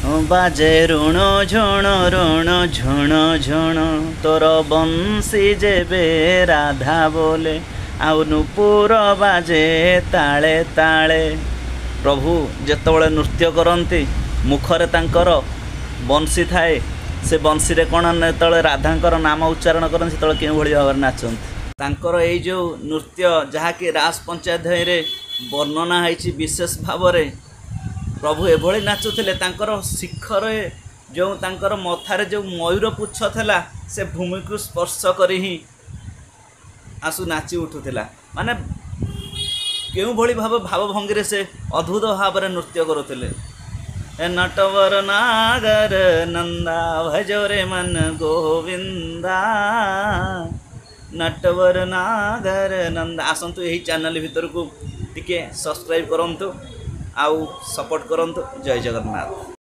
बाजे ऋण झुण ऋण झुण झुण तोर बंसी जेबे राधा बोले आउ नुपुर बाजे ताले ताले। प्रभु जेतबळे नृत्य करती मुखरे तांकर बंसी थाए से बंसी रे कौन जो राधांकर नाम उच्चारण करते से क्यों भाव नाचती तांकर ये जो नृत्य जहाँकि रास पंचाध्याय रे वर्णना है विशेष भाव में प्रभु एभली नाचुले शिखर जो तांकर मथारे जो मयूर पुछ था से भूमि को स्पर्श कर ही आसु नाची उठुला माने क्यों भली भाव भावभंगी से अद्भुत भाव में नृत्य करुले। नटवर नागर नंदा भजोरे मन गोविंदा नटवर नागर नंदा। आसतु यही चैनल भीतर को टिके सब्सक्राइब करंतु आउ सपोर्ट करंतु। जय जगन्नाथ।